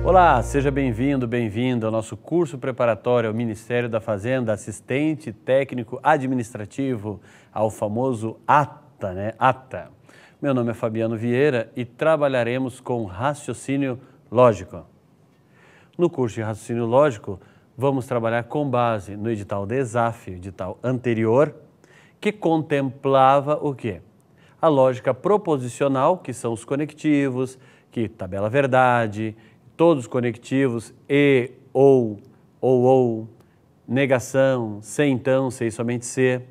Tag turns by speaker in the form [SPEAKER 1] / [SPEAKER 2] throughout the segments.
[SPEAKER 1] Olá, seja bem-vindo, bem-vinda ao nosso curso preparatório ao Ministério da Fazenda, assistente técnico administrativo, ao famoso ATA, né? ATA. Meu nome é Fabiano Vieira e trabalharemos com raciocínio lógico. No curso de raciocínio lógico, vamos trabalhar com base no edital da ESAF, edital anterior, que contemplava o quê? A lógica proposicional, que são os conectivos, que tabela verdade, todos os conectivos, e, ou, negação, se então, se e somente se.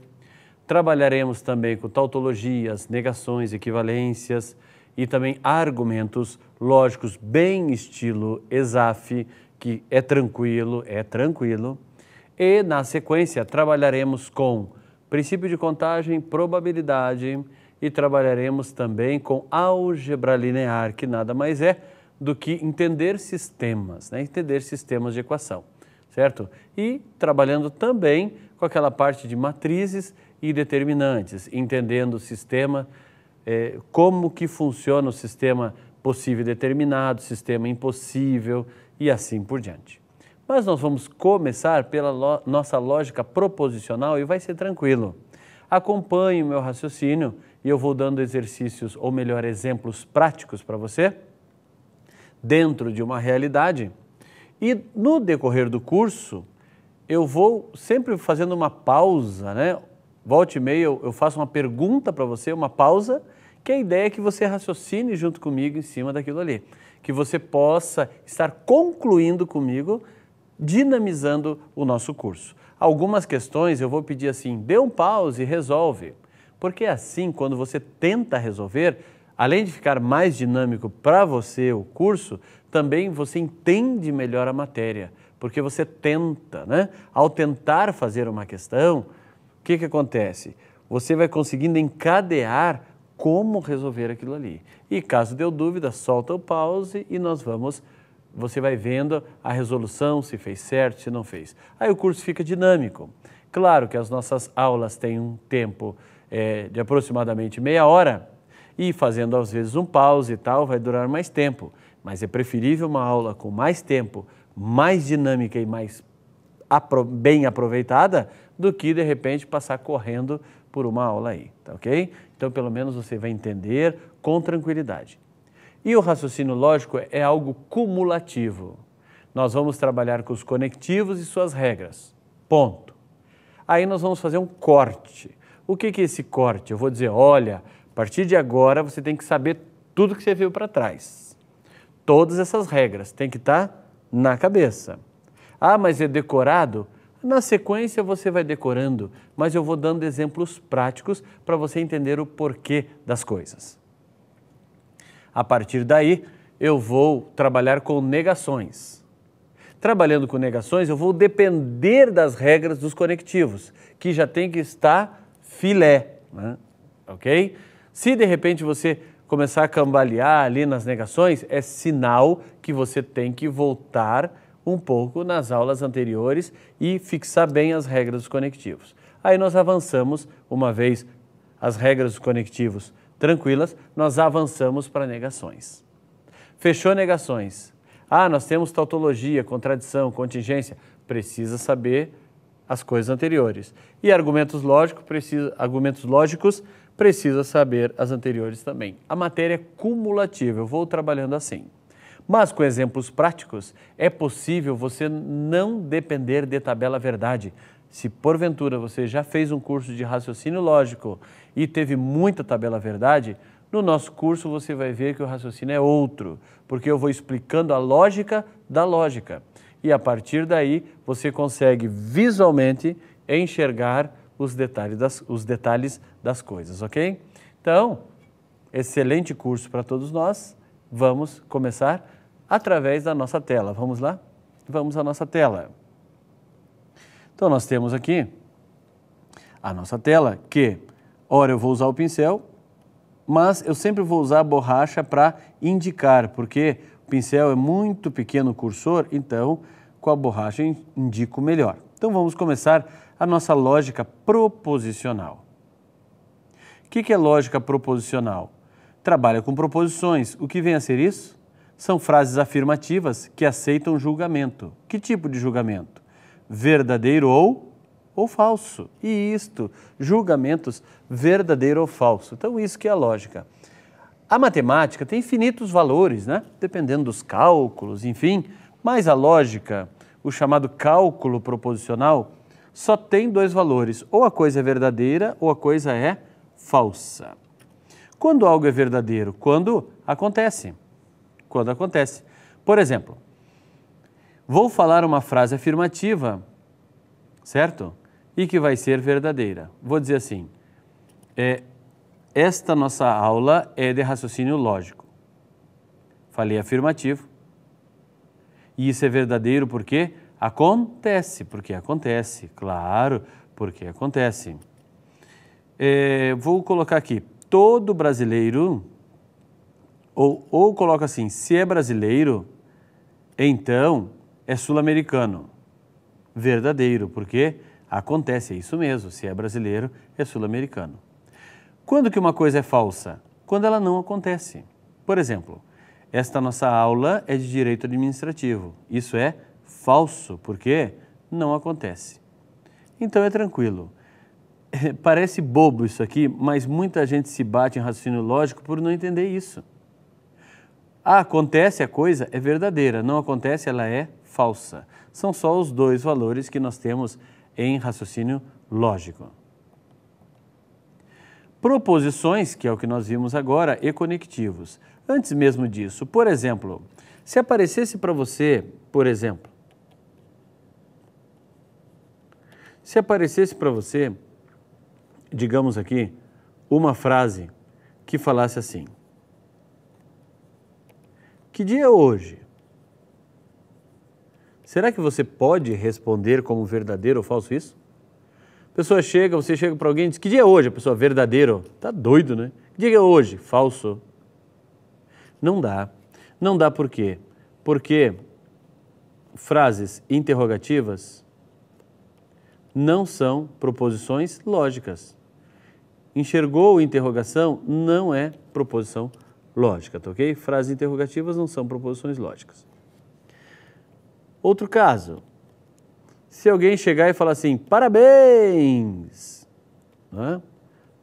[SPEAKER 1] Trabalharemos também com tautologias, negações, equivalências e também argumentos lógicos bem estilo ESAF, que é tranquilo. E na sequência trabalharemos com princípio de contagem, probabilidade e trabalharemos também com álgebra linear, que nada mais é do que entender sistemas, né? Entender sistemas de equação, certo? E trabalhando também com aquela parte de matrizes e determinantes, entendendo o sistema, como que funciona o sistema possível e determinado, sistema impossível e assim por diante. Mas nós vamos começar pela nossa lógica proposicional e vai ser tranquilo. Acompanhe o meu raciocínio e eu vou dando exercícios, ou melhor, exemplos práticos para você, dentro de uma realidade, e no decorrer do curso eu vou sempre fazendo uma pausa, né? Volte e meia eu faço uma pergunta para você, uma pausa, que a ideia é que você raciocine junto comigo em cima daquilo ali, que você possa estar concluindo comigo, dinamizando o nosso curso. Algumas questões eu vou pedir assim, dê um pause e resolve, porque assim, quando você tenta resolver, além de ficar mais dinâmico para você o curso, também você entende melhor a matéria, porque você tenta, né? Ao tentar fazer uma questão, o que acontece? Você vai conseguindo encadear como resolver aquilo ali. E caso dê dúvida, solta o pause e você vai vendo a resolução, se fez certo, se não fez. Aí o curso fica dinâmico. Claro que as nossas aulas têm um tempo de aproximadamente meia hora, e fazendo às vezes um pause e tal, vai durar mais tempo. Mas é preferível uma aula com mais tempo, mais dinâmica e mais bem aproveitada, do que de repente passar correndo por uma aula aí, tá ok? Então pelo menos você vai entender com tranquilidade. E o raciocínio lógico é algo cumulativo. Nós vamos trabalhar com os conectivos e suas regras, ponto. Aí nós vamos fazer um corte. O que é esse corte? Eu vou dizer, olha, a partir de agora você tem que saber tudo que você viu para trás. Todas essas regras têm que estar na cabeça. Ah, mas é decorado? Na sequência você vai decorando, mas eu vou dando exemplos práticos para você entender o porquê das coisas. A partir daí, eu vou trabalhar com negações. Trabalhando com negações, eu vou depender das regras dos conectivos, que já tem que estar filé, né? Ok? Se de repente você começar a cambalear ali nas negações, é sinal que você tem que voltar um pouco nas aulas anteriores e fixar bem as regras dos conectivos. Aí nós avançamos, uma vez as regras dos conectivos tranquilas, nós avançamos para negações. Fechou negações. Ah, nós temos tautologia, contradição, contingência. Precisa saber as coisas anteriores. E argumentos lógicos, precisa saber as anteriores também. A matéria é cumulativa, eu vou trabalhando assim. Mas com exemplos práticos, é possível você não depender de tabela verdade. Se porventura você já fez um curso de raciocínio lógico e teve muita tabela verdade, no nosso curso você vai ver que o raciocínio é outro, porque eu vou explicando a lógica da lógica. E a partir daí você consegue visualmente enxergar os detalhes das coisas, ok? Então, excelente curso para todos nós. Vamos começar através da nossa tela. Vamos lá? Vamos à nossa tela. Então, nós temos aqui a nossa tela que, ora eu vou usar o pincel, mas eu sempre vou usar a borracha para indicar, porque o pincel é muito pequeno o cursor, então com a borracha eu indico melhor. Então vamos começar a nossa lógica proposicional. O que é lógica proposicional? Trabalha com proposições. O que vem a ser isso? São frases afirmativas que aceitam julgamento. Que tipo de julgamento? Verdadeiro ou falso. E isto, julgamentos verdadeiro ou falso. Então isso que é a lógica. A matemática tem infinitos valores, né? Dependendo dos cálculos, enfim, mas a lógica, o chamado cálculo proposicional, só tem dois valores, ou a coisa é verdadeira ou a coisa é falsa. Quando algo é verdadeiro? Quando acontece. Quando acontece. Por exemplo, vou falar uma frase afirmativa, certo? E que vai ser verdadeira. Vou dizer assim, esta nossa aula é de raciocínio lógico. Falei afirmativo. E isso é verdadeiro porque acontece. Porque acontece, claro, porque acontece. Vou colocar aqui, todo brasileiro, ou coloco assim, se é brasileiro, então é sul-americano. Verdadeiro, porque acontece, é isso mesmo, se é brasileiro, é sul-americano. Quando que uma coisa é falsa? Quando ela não acontece. Por exemplo, esta nossa aula é de direito administrativo. Isso é falso, porque não acontece. Então é tranquilo. Parece bobo isso aqui, mas muita gente se bate em raciocínio lógico por não entender isso. Acontece a coisa, é verdadeira. Não acontece, ela é falsa. São só os dois valores que nós temos em raciocínio lógico. Proposições, que é o que nós vimos agora, e conectivos. Antes mesmo disso, por exemplo, se aparecesse para você, digamos aqui, uma frase que falasse assim: que dia é hoje? Será que você pode responder como verdadeiro ou falso isso? Você chega para alguém e diz, que dia é hoje? A pessoa, verdadeiro. Tá doido, né? Que dia é hoje? Falso. Não dá. Não dá por quê? Porque frases interrogativas não são proposições lógicas. Enxergou interrogação não é proposição lógica, tá ok? Frases interrogativas não são proposições lógicas. Outro caso, se alguém chegar e falar assim, parabéns, né?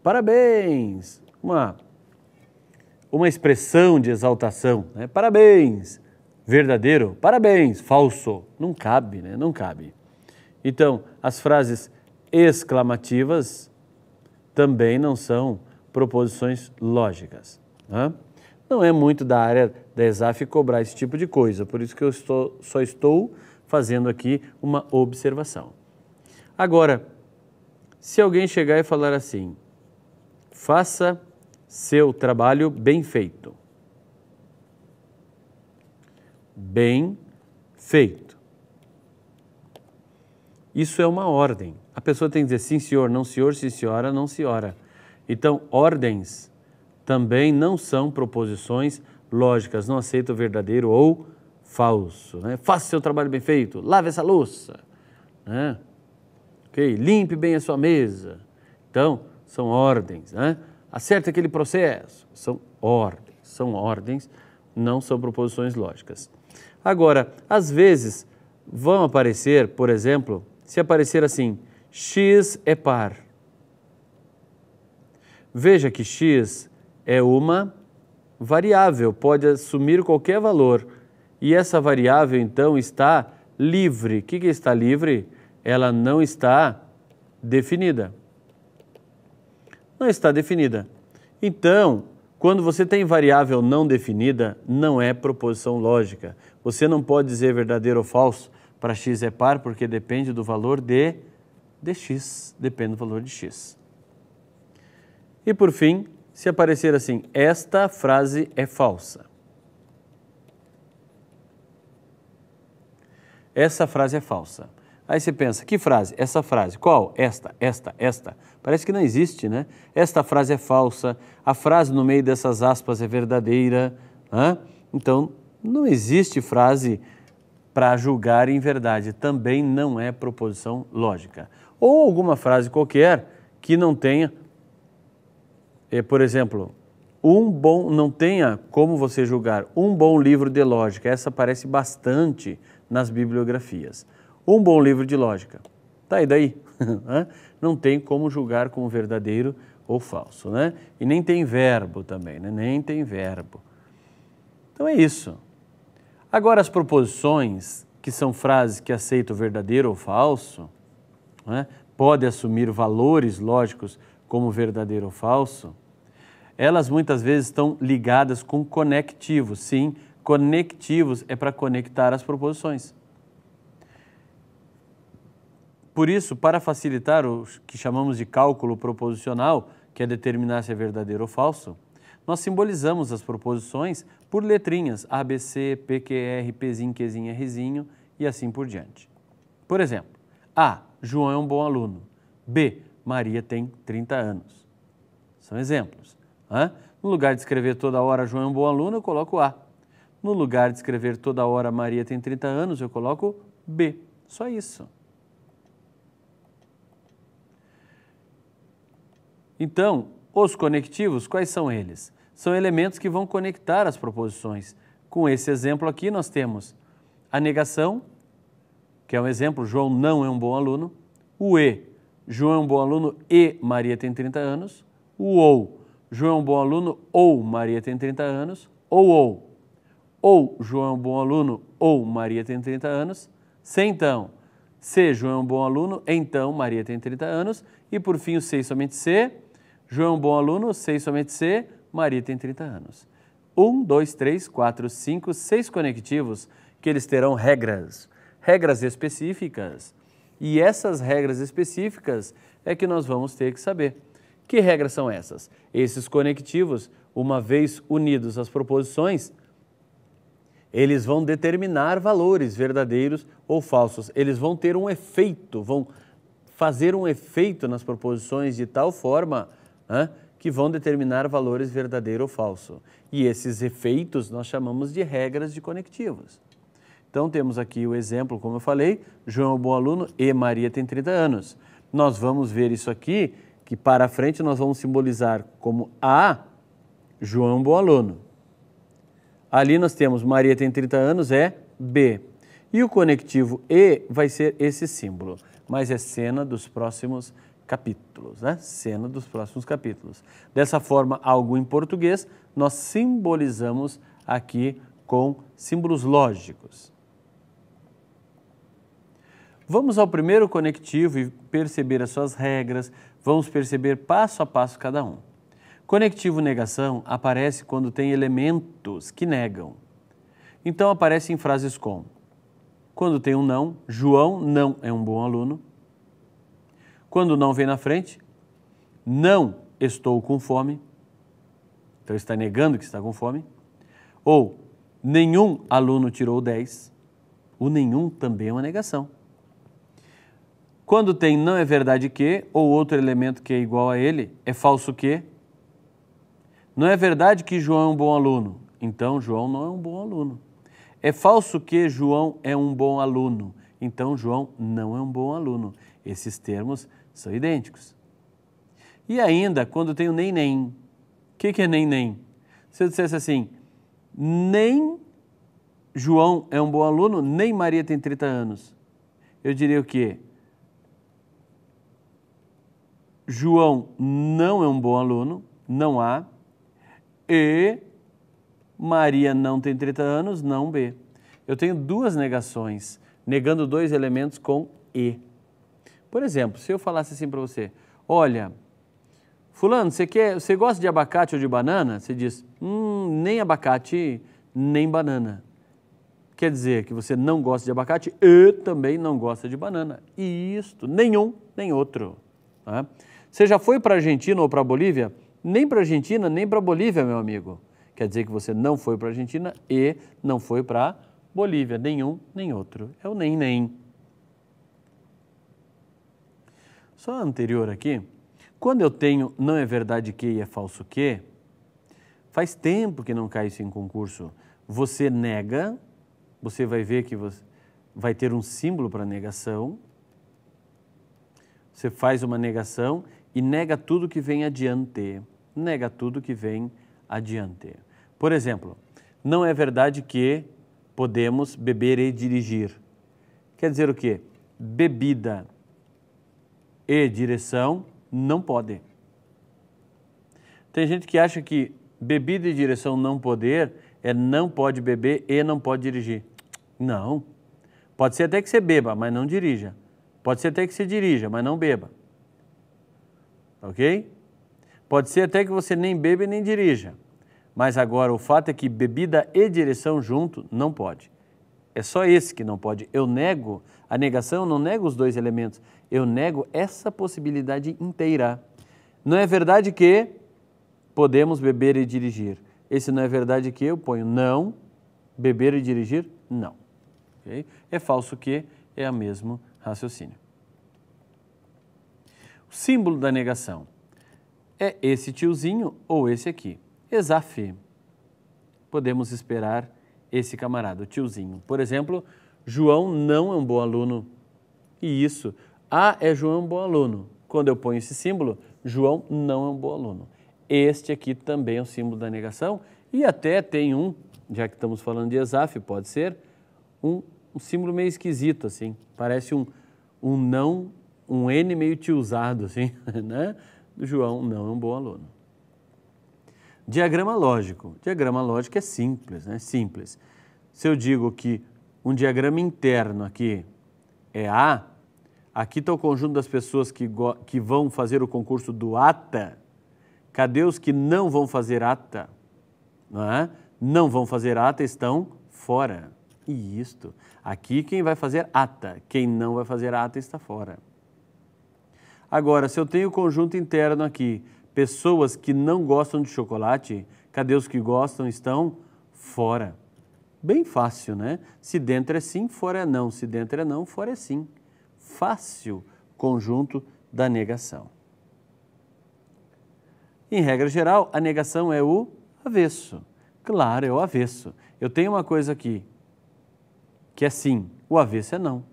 [SPEAKER 1] Parabéns, uma expressão de exaltação, né? Parabéns, verdadeiro, parabéns, falso, não cabe, né? Não cabe. Então, as frases exclamativas também não são proposições lógicas, né? Não é muito da área da ESAF cobrar esse tipo de coisa, por isso que eu só estou fazendo aqui uma observação. Agora, se alguém chegar e falar assim, faça seu trabalho bem feito. Bem feito. Isso é uma ordem. A pessoa tem que dizer sim, senhor, não, senhor, sim, senhora, não, senhora. Então, ordens também não são proposições lógicas, não aceita o verdadeiro ou falso, né? Faça seu trabalho bem feito, lave essa louça, né? Okay? Limpe bem a sua mesa. Então, são ordens, né? Acerte aquele processo, são ordens, não são proposições lógicas. Agora, às vezes, vão aparecer, por exemplo, se aparecer assim, x é par. Veja que x é uma variável, pode assumir qualquer valor. E essa variável, então, está livre. O que está livre? Ela não está definida. Não está definida. Então, quando você tem variável não definida, não é proposição lógica. Você não pode dizer verdadeiro ou falso para x é par, porque depende do valor de x. Depende do valor de x. E por fim, se aparecer assim, esta frase é falsa. Essa frase é falsa. Aí você pensa, que frase? Essa frase. Qual? Esta. Parece que não existe, né? Esta frase é falsa, a frase no meio dessas aspas é verdadeira. Né? Então, não existe frase para julgar em verdade. Também não é proposição lógica. Ou alguma frase qualquer que não tenha, por exemplo, não tenha como você julgar um bom livro de lógica. Essa aparece bastante nas bibliografias. Um bom livro de lógica. Tá, e daí? Não tem como julgar como verdadeiro ou falso, né? E nem tem verbo também, né? Nem tem verbo. Então é isso. Agora as proposições, que são frases que aceitam verdadeiro ou falso, né? Pode assumir valores lógicos como verdadeiro ou falso, elas muitas vezes estão ligadas com conectivos. Sim, conectivos é para conectar as proposições. Por isso, para facilitar o que chamamos de cálculo proposicional, que é determinar se é verdadeiro ou falso, nós simbolizamos as proposições por letrinhas A, B, C, P, Q, R, Pzinho, Qzinho, Rzinho e assim por diante. Por exemplo, A, João é um bom aluno. B, Maria tem 30 anos. São exemplos. No lugar de escrever toda hora João é um bom aluno, eu coloco A. No lugar de escrever toda hora Maria tem 30 anos, eu coloco B. Só isso. Então, os conectivos, quais são eles? São elementos que vão conectar as proposições. Com esse exemplo aqui, nós temos a negação, que é um exemplo, João não é um bom aluno. O E, João é um bom aluno e Maria tem 30 anos. O ou, João é um bom aluno ou Maria tem 30 anos. Ou, João é um bom aluno ou Maria tem 30 anos. Se então, se João é um bom aluno, então Maria tem 30 anos. E por fim o se e somente se, João é um bom aluno, se e somente se, Maria tem 30 anos. 1, 2, 3, 4, 5, 6 conectivos que eles terão regras específicas. E essas regras específicas é que nós vamos ter que saber. Que regras são essas? Esses conectivos, uma vez unidos às proposições, eles vão determinar valores verdadeiros ou falsos. Eles vão ter um efeito, vão fazer um efeito nas proposições de tal forma que vão determinar valores verdadeiro ou falso. E esses efeitos nós chamamos de regras de conectivos. Então temos aqui o exemplo, como eu falei, João é um bom aluno e Maria tem 30 anos. Nós vamos ver isso aqui, que para frente nós vamos simbolizar como A, João é um bom aluno. Ali nós temos Maria tem 30 anos, é B. E o conectivo E vai ser esse símbolo, mas é cena dos próximos capítulos, né? Cena dos próximos capítulos. Dessa forma, algo em português, nós simbolizamos aqui com símbolos lógicos. Vamos ao primeiro conectivo e perceber as suas regras, vamos perceber passo a passo cada um. Conectivo negação aparece quando tem elementos que negam. Então aparece em frases como: quando tem um não, João não é um bom aluno. Quando não vem na frente, não estou com fome. Então está negando que está com fome. Ou nenhum aluno tirou 10. O nenhum também é uma negação. Quando tem não é verdade que, ou outro elemento que é igual a ele, é falso que. Não é verdade que João é um bom aluno. Então João não é um bom aluno. É falso que João é um bom aluno. Então João não é um bom aluno. Esses termos são idênticos. E ainda, quando tem o nem. O que é nem? Se eu dissesse assim, nem João é um bom aluno, nem Maria tem 30 anos. Eu diria o quê? João não é um bom aluno, não há, e Maria não tem 30 anos, não B. Eu tenho duas negações, negando dois elementos com E. Por exemplo, se eu falasse assim para você, olha, fulano, você gosta de abacate ou de banana? Você diz, nem abacate, nem banana. Quer dizer que você não gosta de abacate e também não gosta de banana. E isto, nenhum, nem outro. Tá? Você já foi para a Argentina ou para a Bolívia? Nem para a Argentina, nem para a Bolívia, meu amigo. Quer dizer que você não foi para a Argentina e não foi para a Bolívia. Nenhum, nem outro. É o nem. Só anterior aqui, quando eu tenho não é verdade que e é falso que, faz tempo que não cai isso em concurso. Você nega, você vai ver que você vai ter um símbolo para negação. Você faz uma negação e nega tudo que vem adiante. Nega tudo que vem adiante. Por exemplo, não é verdade que podemos beber e dirigir. Quer dizer o quê? Bebida e direção não podem. Tem gente que acha que bebida e direção não poder é não pode beber e não pode dirigir. Não. Pode ser até que você beba, mas não dirija. Pode ser até que você dirija, mas não beba. Ok? Pode ser até que você nem beba e nem dirija. Mas agora o fato é que bebida e direção junto não pode. É só esse que não pode. Eu nego, a negação não nega os dois elementos. Eu nego essa possibilidade inteira. Não é verdade que podemos beber e dirigir. Esse não é verdade que eu ponho não, beber e dirigir, não. Okay? É falso que é o mesmo raciocínio. O símbolo da negação é esse tiozinho ou esse aqui. Exaf. Podemos esperar esse camarada, o tiozinho. Por exemplo, João não é um bom aluno. E isso, é João um bom aluno. Quando eu ponho esse símbolo, João não é um bom aluno. Este aqui também é o símbolo da negação e até tem já que estamos falando de Exaf, pode ser um símbolo meio esquisito, assim. Parece um não, um N meio tiozado, assim, né? João não é um bom aluno. Diagrama lógico. Diagrama lógico é simples, né? Simples. Se eu digo que um diagrama interno aqui é A, aqui está o conjunto das pessoas que vão fazer o concurso do ATA. Cadê os que não vão fazer ata? Não é? Não vão fazer ata estão fora. E isto, aqui quem vai fazer ata, quem não vai fazer ata está fora. Agora, se eu tenho o conjunto interno aqui, pessoas que não gostam de chocolate, cadê os que gostam estão fora. Bem fácil, né? Se dentro é sim, fora é não. Se dentro é não, fora é sim. Fácil conjunto da negação. Em regra geral, a negação é o avesso. Claro, é o avesso. Eu tenho uma coisa aqui que é sim, o avesso é não.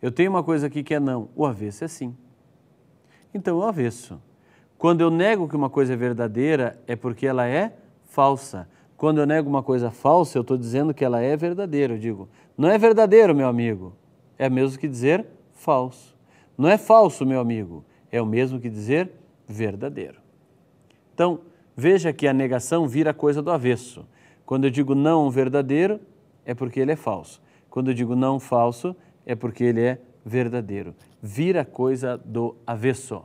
[SPEAKER 1] Eu tenho uma coisa aqui que é não, o avesso é sim. Então, é o avesso. Quando eu nego que uma coisa é verdadeira, é porque ela é falsa. Quando eu nego uma coisa falsa, eu estou dizendo que ela é verdadeira. Eu digo, não é verdadeiro, meu amigo. É o mesmo que dizer falso. Não é falso, meu amigo. É o mesmo que dizer verdadeiro. Então, veja que a negação vira coisa do avesso. Quando eu digo não verdadeiro, é porque ele é falso. Quando eu digo não falso, é porque ele é verdadeiro. Vira coisa do avesso.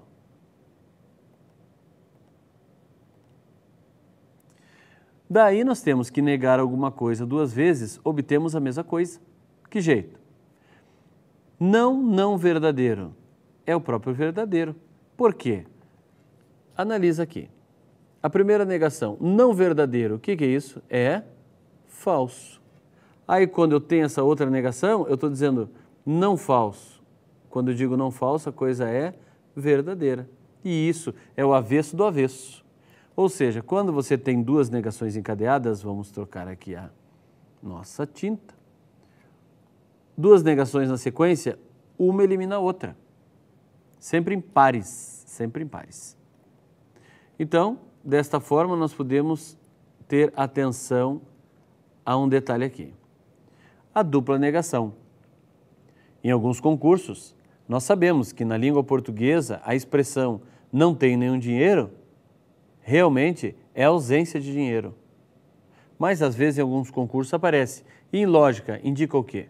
[SPEAKER 1] Daí nós temos que negar alguma coisa duas vezes, obtemos a mesma coisa. Que jeito? Não verdadeiro. É o próprio verdadeiro. Por quê? Analisa aqui. A primeira negação, não verdadeiro, o que é isso? É falso. Aí quando eu tenho essa outra negação, eu estou dizendo não falso. Quando eu digo não falso, a coisa é verdadeira. E isso é o avesso do avesso. Ou seja, quando você tem duas negações encadeadas, vamos trocar aqui a nossa tinta. Duas negações na sequência, uma elimina a outra. Sempre em pares, sempre em pares. Então, desta forma, nós podemos ter atenção a um detalhe aqui. A dupla negação. Em alguns concursos, nós sabemos que na língua portuguesa a expressão não tenho nenhum dinheiro realmente é ausência de dinheiro. Mas às vezes em alguns concursos aparece. E em lógica indica o quê?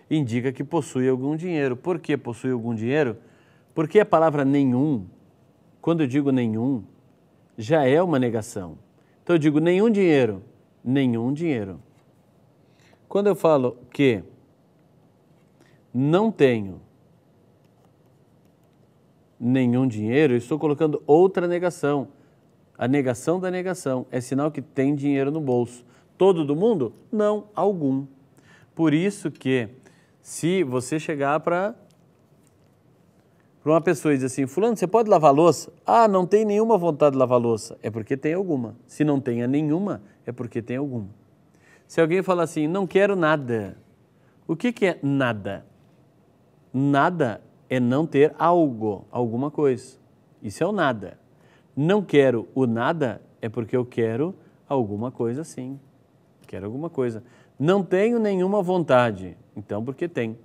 [SPEAKER 1] Indica que possui algum dinheiro. Por que possui algum dinheiro? Porque a palavra nenhum, quando eu digo nenhum, já é uma negação. Então eu digo nenhum dinheiro, nenhum dinheiro. Quando eu falo que não tenho nenhum dinheiro, eu estou colocando outra negação. A negação da negação é sinal que tem dinheiro no bolso. Todo do mundo? Não, algum. Por isso que se você chegar para uma pessoa e dizer assim, fulano, você pode lavar louça? Ah, não tem nenhuma vontade de lavar louça. É porque tem alguma. Se não tenha nenhuma, é porque tem alguma. Se alguém falar assim, não quero nada. O que é nada? Nada é não ter algo, alguma coisa. Isso é o nada. Não quero o nada é porque eu quero alguma coisa sim. Quero alguma coisa. Não tenho nenhuma vontade, então porque tem.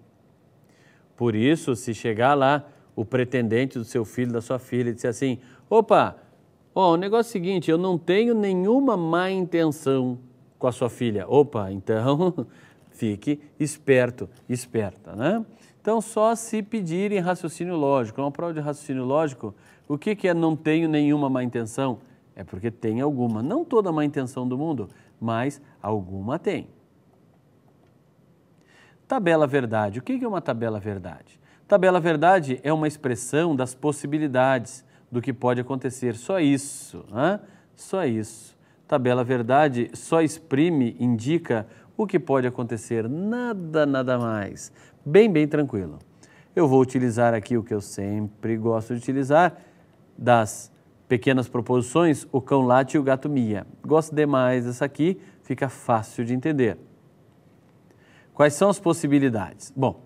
[SPEAKER 1] Por isso, se chegar lá o pretendente do seu filho, da sua filha, e disser assim, opa, o negócio é o seguinte, eu não tenho nenhuma má intenção com a sua filha. Opa, então fique esperto, esperta, né? Então, só se pedirem raciocínio lógico. Uma prova de raciocínio lógico, o que é não tenho nenhuma má intenção? É porque tem alguma. Não toda má intenção do mundo, mas alguma tem. Tabela verdade. O que é uma tabela verdade? Tabela verdade é uma expressão das possibilidades do que pode acontecer. Só isso, né? Só isso. Tabela verdade só exprime, indica o que pode acontecer. Nada mais. Bem tranquilo. Eu vou utilizar aqui o que eu sempre gosto de utilizar, das pequenas proposições, o cão late e o gato mia. Gosto demais dessa aqui, fica fácil de entender. Quais são as possibilidades? Bom,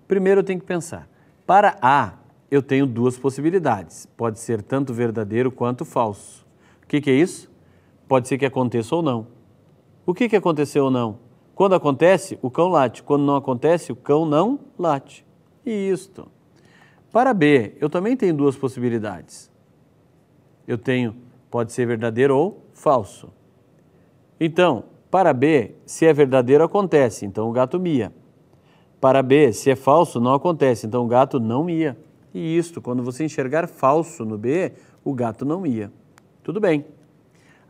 [SPEAKER 1] primeiro eu tenho que pensar. Para A, eu tenho duas possibilidades. Pode ser tanto verdadeiro quanto falso. O que é isso? Pode ser que aconteça ou não. O que aconteceu ou não? Quando acontece, o cão late. Quando não acontece, o cão não late. Isto. Para B, eu também tenho duas possibilidades. Eu tenho, pode ser verdadeiro ou falso. Então, para B, se é verdadeiro, acontece, então o gato mia. Para B, se é falso, não acontece, então o gato não mia. E isto, quando você enxergar falso no B, o gato não mia. Tudo bem.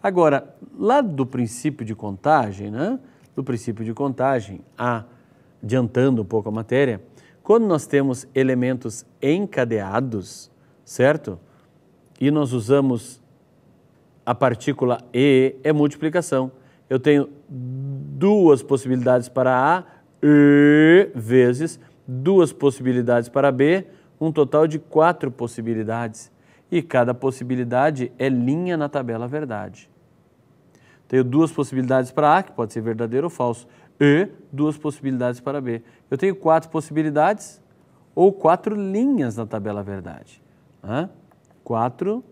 [SPEAKER 1] Agora, lá do princípio de contagem, né? Do princípio de contagem, adiantando um pouco a matéria, quando nós temos elementos encadeados, certo? E nós usamos a partícula E, é multiplicação. Eu tenho duas possibilidades para A, E, vezes duas possibilidades para B, um total de 4 possibilidades. E cada possibilidade é linha na tabela verdade. Tenho duas possibilidades para A, que pode ser verdadeiro ou falso, e duas possibilidades para B. Eu tenho 4 possibilidades ou 4 linhas na tabela verdade. 4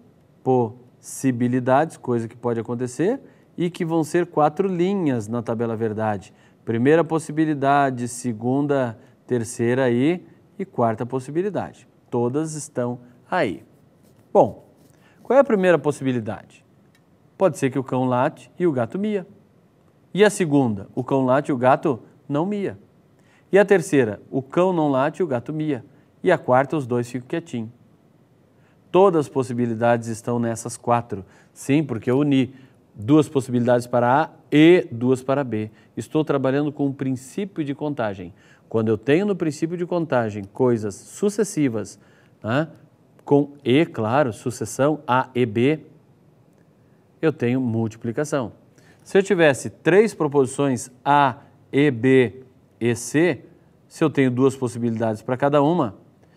[SPEAKER 1] possibilidades, coisa que pode acontecer, e que vão ser 4 linhas na tabela verdade. Primeira possibilidade, segunda, terceira e quarta possibilidade. Todas estão aí. Bom, qual é a primeira possibilidade? Pode ser que o cão late e o gato mia. E a segunda, o cão late e o gato não mia. E a terceira, o cão não late e o gato mia. E a quarta, os dois ficam quietinhos. Todas as possibilidades estão nessas 4. Sim, porque eu uni duas possibilidades para A e duas para B. Estou trabalhando com o princípio de contagem. Quando eu tenho no princípio de contagem coisas sucessivas, com E, claro, sucessão A e B, eu tenho multiplicação. Se eu tivesse 3 proposições A, E, B e C, se eu tenho 2 possibilidades para cada uma,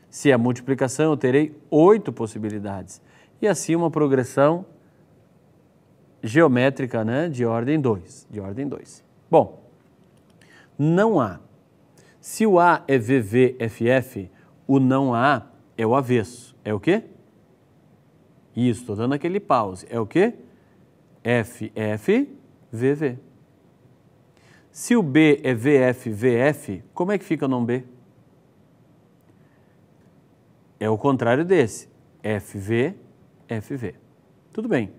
[SPEAKER 1] se é multiplicação, eu terei 8 possibilidades. E assim uma progressão geométrica, né, de ordem 2. Bom, não há. Se o A é VVFF, o não há é o avesso. É o quê? Isso, estou dando aquele pause. É o quê? FFVV. Se o B é VFVF, como é que fica o não B? É o contrário desse. FVFV. Tudo bem.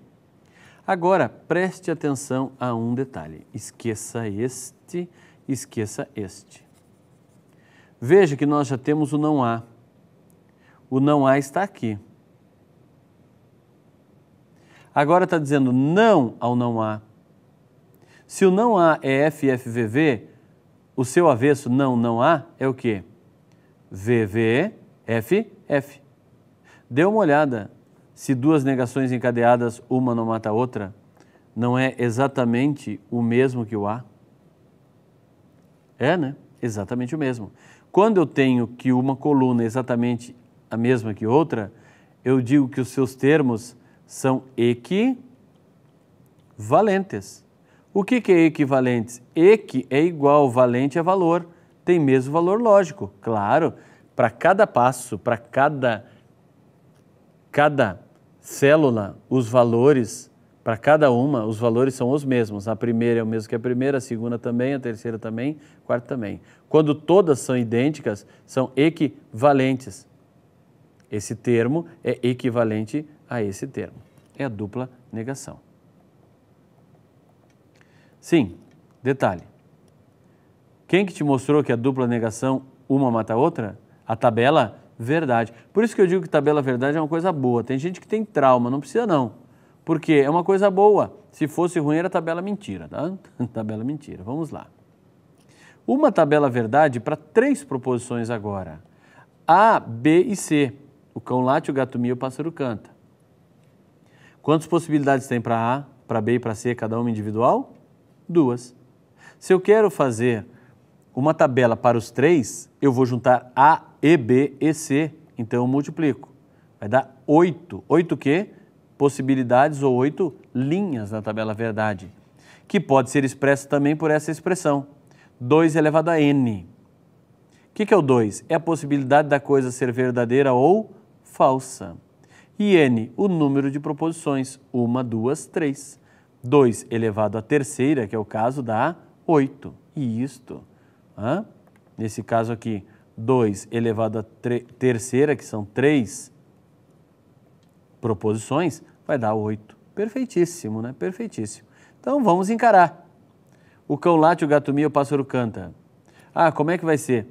[SPEAKER 1] Agora, preste atenção a um detalhe. Esqueça este, esqueça este. Veja que nós já temos o não há. O não há está aqui. Agora está dizendo não ao não há. Se o não há é FFVV, o seu avesso não há é o quê? VVFF. Dê uma olhada. Se duas negações encadeadas, uma não mata a outra, não é exatamente o mesmo que o há? É, né? Exatamente o mesmo. Quando eu tenho que uma coluna é exatamente a mesma que outra, eu digo que os seus termos são equivalentes. O que é equivalentes? Equi é igual, valente é valor, tem mesmo valor lógico. Claro, para cada passo, para cada célula, os valores Para cada uma, os valores são os mesmos. A primeira é o mesmo que a primeira, a segunda também, a terceira também, a quarta também. Quando todas são idênticas, são equivalentes. Esse termo é equivalente a esse termo. É a dupla negação. Sim, detalhe. Quem que te mostrou que a dupla negação uma mata a outra? A tabela verdade. Por isso que eu digo que tabela verdade é uma coisa boa. Tem gente que tem trauma, não precisa não. Porque é uma coisa boa. Se fosse ruim era tabela mentira, tá? Tabela mentira. Vamos lá. Uma tabela verdade para 3 proposições agora. A, B e C. O cão late, o gato mia, o pássaro canta. Quantas possibilidades tem para A, para B e para C, cada uma individual? 2. Se eu quero fazer uma tabela para os 3, eu vou juntar A, E, B e C. Então eu multiplico. Vai dar 8. 8 o quê? Possibilidades ou 8 linhas na tabela verdade, que pode ser expressa também por essa expressão, 2 elevado a n. O que é o 2? É a possibilidade da coisa ser verdadeira ou falsa. E n, o número de proposições, 1, 2, 3. 2 elevado à terceira, que é o caso, dá 8. E isto, nesse caso aqui, 2 elevado à terceira, que são 3 proposições, vai dar 8. Perfeitíssimo, né? Perfeitíssimo. Então, vamos encarar. O cão late, o gato mia, o pássaro canta. Como é que vai ser?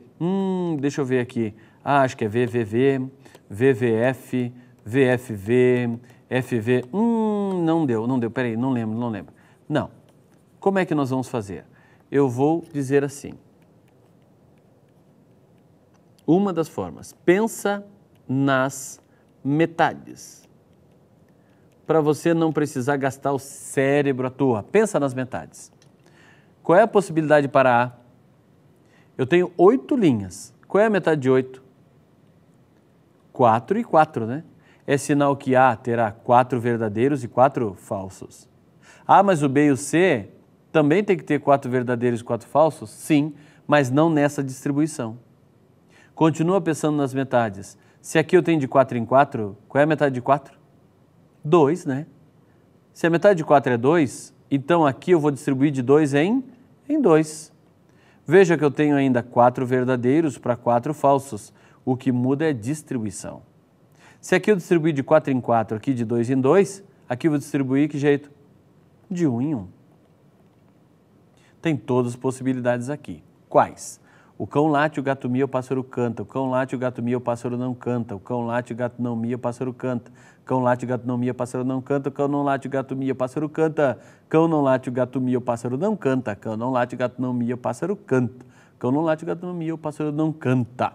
[SPEAKER 1] Deixa eu ver aqui. Acho que é VVV, VVF, VFV, FV. Não deu. Peraí, não lembro. Não. Como é que nós vamos fazer? Eu vou dizer assim. Uma das formas. Pensa nas metades. Para você não precisar gastar o cérebro à toa. Pensa nas metades. Qual é a possibilidade para A? Eu tenho 8 linhas. Qual é a metade de 8? 4 e 4, né? É sinal que A terá 4 verdadeiros e 4 falsos. Mas o B e o C também tem que ter 4 verdadeiros e 4 falsos? Sim, mas não nessa distribuição. Continua pensando nas metades. Se aqui eu tenho de 4 em 4, qual é a metade de 4? 2, né? Se a metade de 4 é 2, então aqui eu vou distribuir de 2 em 2. Veja que eu tenho ainda 4 verdadeiros para 4 falsos. O que muda é distribuição. Se aqui eu distribuir de 4 em 4, aqui de 2 em 2, aqui eu vou distribuir que jeito? De 1 em 1. Tem todas as possibilidades aqui. Quais? O cão late, o gato mia, o pássaro canta. O cão late, o gato mia, o pássaro não canta. O cão late, o gato não mia, o pássaro canta. Cão late, o gato não mia, o pássaro não canta. Cão não late, o gato mia, o pássaro canta. Cão não late, o gato mia, o pássaro não canta. Cão não late, o gato não mia, o pássaro canta. Cão não late, o gato não mia, o pássaro não canta.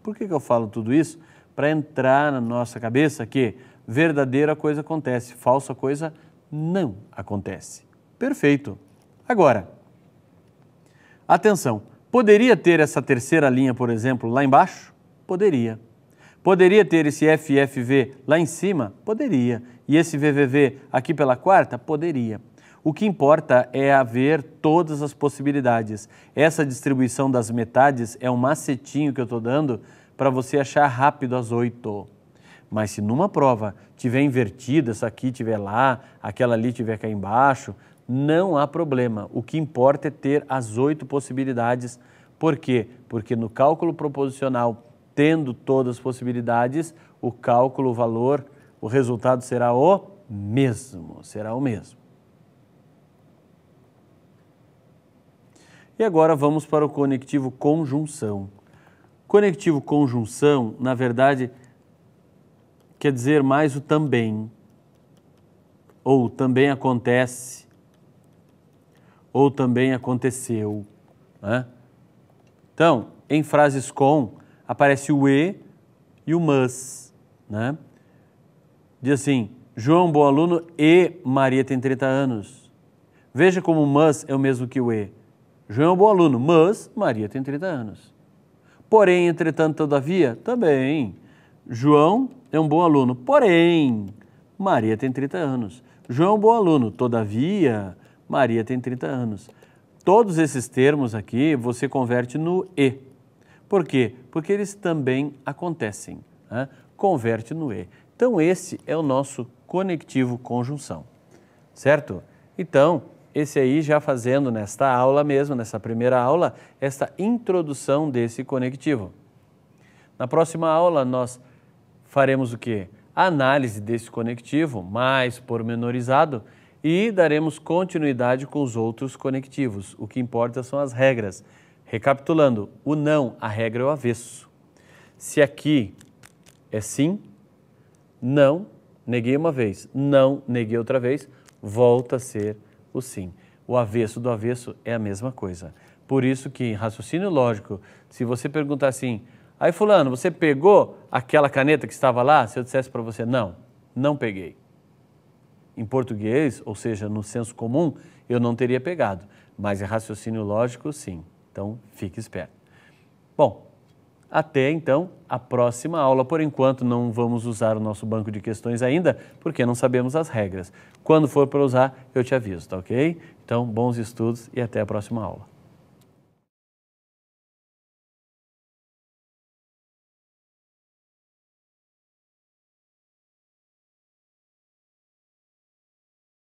[SPEAKER 1] Por que eu falo tudo isso? Para entrar na nossa cabeça que verdadeira coisa acontece, falsa coisa não acontece. Perfeito. Agora, atenção. Poderia ter essa terceira linha, por exemplo, lá embaixo? Poderia. Poderia ter esse FFV lá em cima? Poderia. E esse VVV aqui pela quarta? Poderia. O que importa é haver todas as possibilidades. Essa distribuição das metades é um macetinho que eu estou dando para você achar rápido as 8. Mas se numa prova tiver invertida, essa aqui tiver lá, aquela ali tiver cá embaixo, não há problema. O que importa é ter as 8 possibilidades. Por quê? Porque no cálculo proposicional, tendo todas as possibilidades, o cálculo, o valor, o resultado será o mesmo. Será o mesmo. E agora vamos para o conectivo conjunção. Conectivo conjunção, na verdade, quer dizer mais o também. Ou também acontece. Ou também aconteceu, né? Então, em frases com, aparece o e e o mas, né? Diz assim, João é um bom aluno e Maria tem 30 anos. Veja como o mas é o mesmo que o e. João é um bom aluno, mas Maria tem 30 anos. Porém, entretanto, todavia, também. João é um bom aluno, porém, Maria tem 30 anos. João é um bom aluno, todavia, Maria tem 30 anos. Todos esses termos aqui você converte no e. Por quê? Porque eles também acontecem, né? Converte no e. Então esse é o nosso conectivo conjunção. certo? Então, esse aí já fazendo nesta aula mesmo, nessa primeira aula, esta introdução desse conectivo. Na próxima aula nós faremos o quê? A análise desse conectivo mais pormenorizado e daremos continuidade com os outros conectivos. O que importa são as regras. Recapitulando, o não, a regra é o avesso. Se aqui é sim, não, neguei uma vez, não, neguei outra vez, volta a ser o sim. O avesso do avesso é a mesma coisa. Por isso que em raciocínio lógico, se você perguntar assim, aí fulano, você pegou aquela caneta que estava lá? Se eu dissesse para você, não, não peguei. Em português, ou seja, no senso comum, eu não teria pegado. Mas em raciocínio lógico, sim. Então, fique esperto. Bom, até então a próxima aula. Por enquanto não vamos usar o nosso banco de questões ainda, porque não sabemos as regras. Quando for para usar, eu te aviso, tá ok? Então, bons estudos e até a próxima aula.